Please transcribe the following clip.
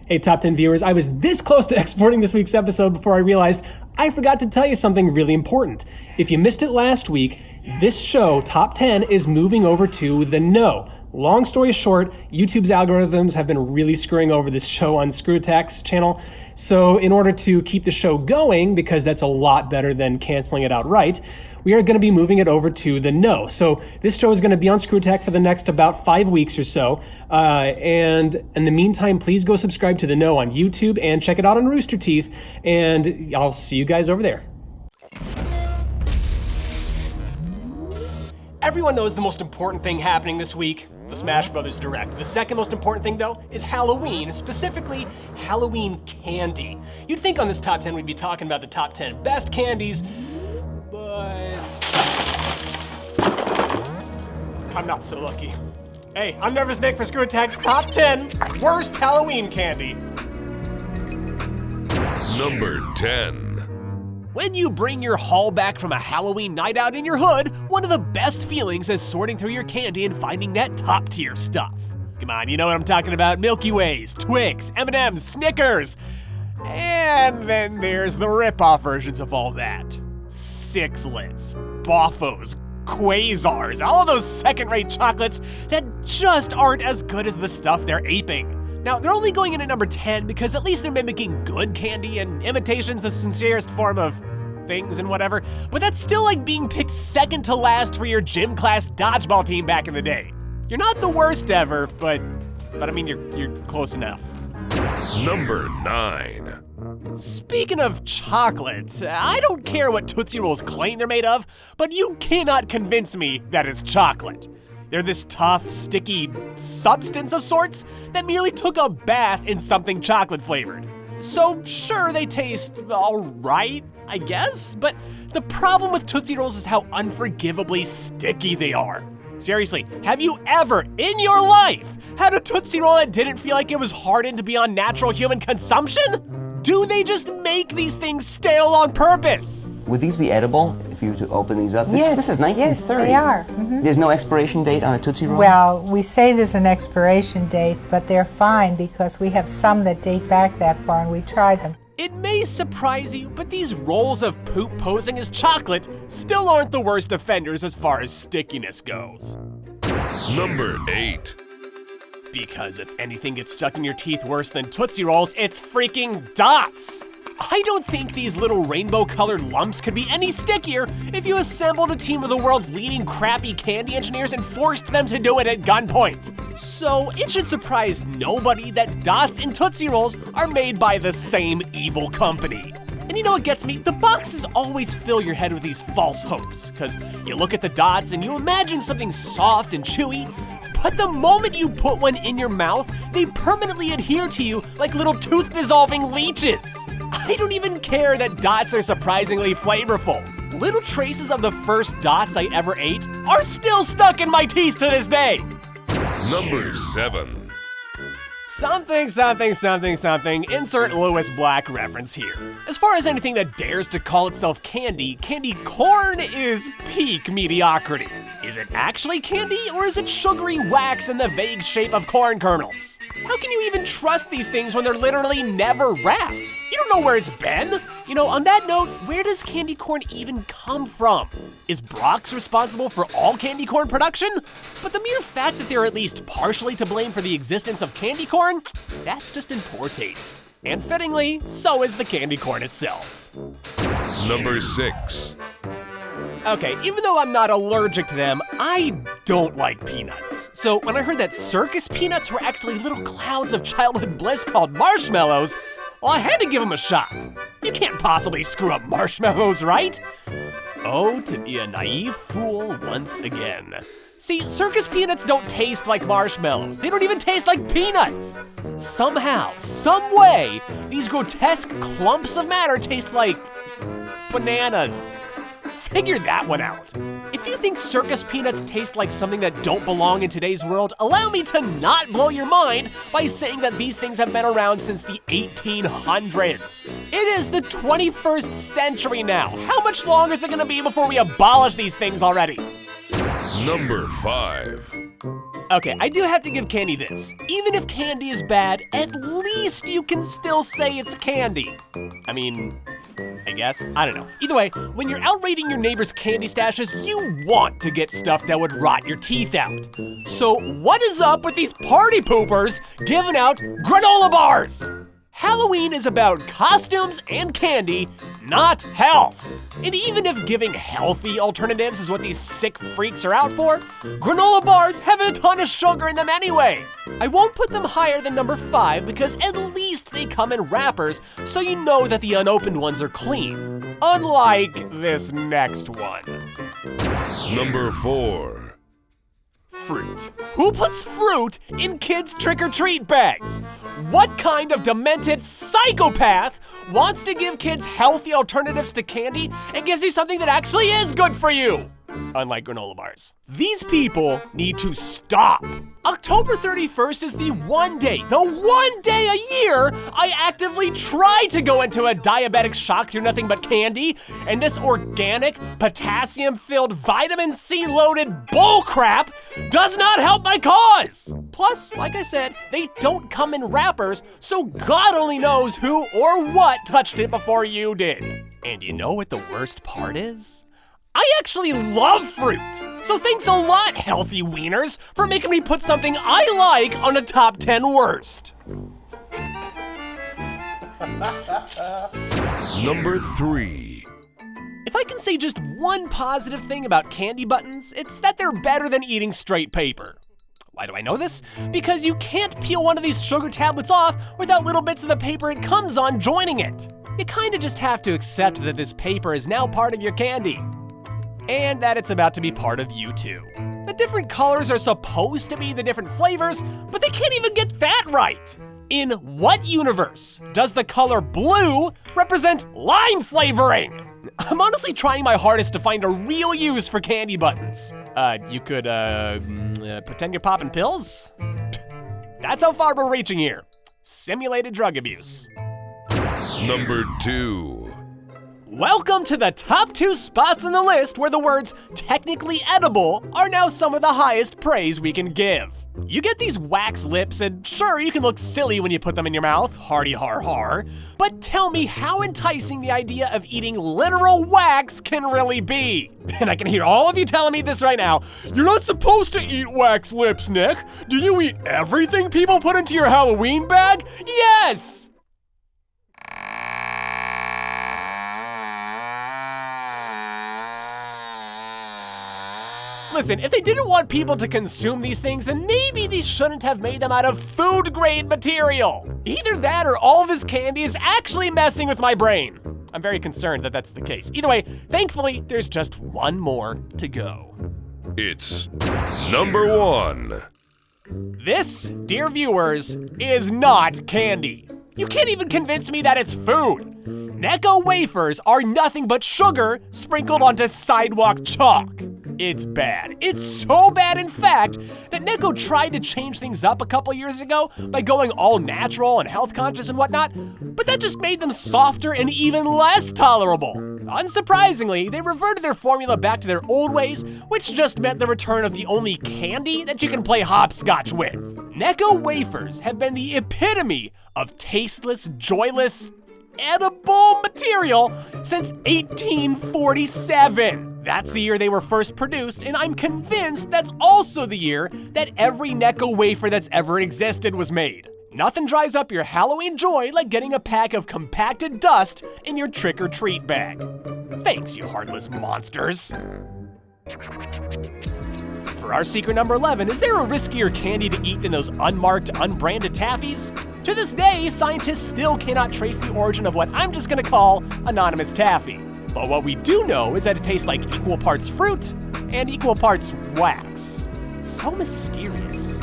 Hey, Top 10 viewers, I was this close to exporting this week's episode before I realized I forgot to tell you something really important. If you missed it last week, this show, Top 10, is moving over to the No. Long story short, YouTube's algorithms have been really screwing over this show on Screw Attack's channel. So in order to keep the show going, because that's a lot better than canceling it outright, we are going to be moving it over to the No. So this show is going to be on Screw Attack for the next about 5 weeks or so. And in the meantime, please go subscribe to the No on YouTube and check it out on Rooster Teeth. And I'll see you guys over there. Everyone knows the most important thing happening this week, the Smash Brothers Direct. The second most important thing, though, is Halloween, specifically Halloween candy. You'd think on this Top 10 we'd be talking about the top 10 best candies, but I'm not so lucky. Hey, I'm Nervous Nick for Screw Attack's Top 10 Worst Halloween Candy. Number 10. When you bring your haul back from a Halloween night out in your hood, one of the best feelings is sorting through your candy and finding that top tier stuff. Come on, you know what I'm talking about. Milky Ways, Twix, M&M's, Snickers. And then there's the rip-off versions of all that. Sixlets, Boffos, Quasars, all of those second-rate chocolates that just aren't as good as the stuff they're aping. Now, they're only going in at number 10 because at least they're mimicking good candy and imitation's the sincerest form of things and whatever, but that's still like being picked second to last for your gym class dodgeball team back in the day. You're not the worst ever, but I mean, you're close enough. Number 9. Speaking of chocolate, I don't care what Tootsie Rolls claim they're made of, but you cannot convince me that it's chocolate. They're this tough, sticky substance of sorts that merely took a bath in something chocolate flavored. So sure, they taste all right, I guess, but the problem with Tootsie Rolls is how unforgivably sticky they are. Seriously, have you ever in your life had a Tootsie Roll that didn't feel like it was hardened to be on natural human consumption? Do they just make these things stale on purpose? Would these be edible if you were to open these up? This is 1930. Yes, they are. Mm-hmm. There's no expiration date on a Tootsie Roll? Well, we say there's an expiration date, but they're fine because we have some that date back that far and we tried them. It may surprise you, but these rolls of poop posing as chocolate still aren't the worst offenders as far as stickiness goes. Number 8. Because if anything gets stuck in your teeth worse than Tootsie Rolls, it's freaking dots! I don't think these little rainbow-colored lumps could be any stickier if you assembled a team of the world's leading crappy candy engineers and forced them to do it at gunpoint. So it should surprise nobody that dots and Tootsie Rolls are made by the same evil company. And you know what gets me? The boxes always fill your head with these false hopes, because you look at the dots and you imagine something soft and chewy, but the moment you put one in your mouth, they permanently adhere to you like little tooth-dissolving leeches. I don't even care that dots are surprisingly flavorful. Little traces of the first dots I ever ate are still stuck in my teeth to this day. Number 7. Something, something, something, something, insert Lewis Black reference here. As far as anything that dares to call itself candy, candy corn is peak mediocrity. Is it actually candy, or is it sugary wax in the vague shape of corn kernels? How can you even trust these things when they're literally never wrapped? You don't know where it's been. You know, on that note, where does candy corn even come from? Is Brock's responsible for all candy corn production? But the mere fact that they're at least partially to blame for the existence of candy corn, that's just in poor taste. And fittingly, so is the candy corn itself. Number 6. Okay, even though I'm not allergic to them, I don't like peanuts. So when I heard that circus peanuts were actually little clouds of childhood bliss called marshmallows, well, I had to give them a shot. You can't possibly screw up marshmallows, right? Oh, to be a naive fool once again. See, circus peanuts don't taste like marshmallows. They don't even taste like peanuts. Somehow, some way, these grotesque clumps of matter taste like bananas. Figure that one out. If you think circus peanuts taste like something that don't belong in today's world, allow me to not blow your mind by saying that these things have been around since the 1800s. It is the 21st century now. How much longer is it gonna be before we abolish these things already? Number 5. Okay, I do have to give candy this. Even if candy is bad, at least you can still say it's candy. I mean, I guess. I don't know. Either way, when you're out raiding your neighbor's candy stashes, you want to get stuff that would rot your teeth out. So what is up with these party poopers giving out granola bars? Halloween is about costumes and candy, not health. And even if giving healthy alternatives is what these sick freaks are out for, granola bars have a ton of sugar in them anyway. I won't put them higher than number 5 because at least they come in wrappers so you know that the unopened ones are clean. Unlike this next one. Number 4. Fruit. Who puts fruit in kids' trick-or-treat bags? What kind of demented psychopath wants to give kids healthy alternatives to candy and gives you something that actually is good for you? Unlike granola bars. These people need to stop. October 31st is the one day a year I actively try to go into a diabetic shock through nothing but candy, and this organic, potassium-filled, vitamin C-loaded bullcrap does not help my cause. Plus, like I said, they don't come in wrappers, so God only knows who or what touched it before you did. And you know what the worst part is? I actually love fruit, so thanks a lot, healthy wieners, for making me put something I like on a top 10 worst. Number 3. If I can say just one positive thing about candy buttons, it's that they're better than eating straight paper. Why do I know this? Because you can't peel one of these sugar tablets off without little bits of the paper it comes on joining it. You kinda just have to accept that this paper is now part of your candy. And that it's about to be part of you too. The different colors are supposed to be the different flavors, but they can't even get that right. In what universe does the color blue represent lime flavoring? I'm honestly trying my hardest to find a real use for candy buttons. You could pretend you're popping pills? That's how far we're reaching here. Simulated drug abuse. Number 2. Welcome to the top 2 spots on the list where the words technically edible are now some of the highest praise we can give. You get these wax lips and sure, you can look silly when you put them in your mouth, hardy har har, but tell me how enticing the idea of eating literal wax can really be. And I can hear all of you telling me this right now. You're not supposed to eat wax lips, Nick. Do you eat everything people put into your Halloween bag? Yes! Listen, if they didn't want people to consume these things, then maybe they shouldn't have made them out of food-grade material. Either that or all of this candy is actually messing with my brain. I'm very concerned that that's the case. Either way, thankfully, there's just one more to go. It's number 1. This, dear viewers, is not candy. You can't even convince me that it's food. NECCO wafers are nothing but sugar sprinkled onto sidewalk chalk. It's bad. It's so bad, in fact, that NECCO tried to change things up a couple years ago by going all natural and health conscious and whatnot, but that just made them softer and even less tolerable. Unsurprisingly, they reverted their formula back to their old ways, which just meant the return of the only candy that you can play hopscotch with. NECCO wafers have been the epitome of tasteless, joyless, edible material since 1847. That's the year they were first produced, and I'm convinced that's also the year that every NECCO wafer that's ever existed was made. Nothing dries up your Halloween joy like getting a pack of compacted dust in your trick-or-treat bag. Thanks, you heartless monsters. For our secret number 11, is there a riskier candy to eat than those unmarked, unbranded taffies? To this day, scientists still cannot trace the origin of what I'm just gonna call anonymous taffy. But what we do know is that it tastes like equal parts fruit and equal parts wax. It's so mysterious.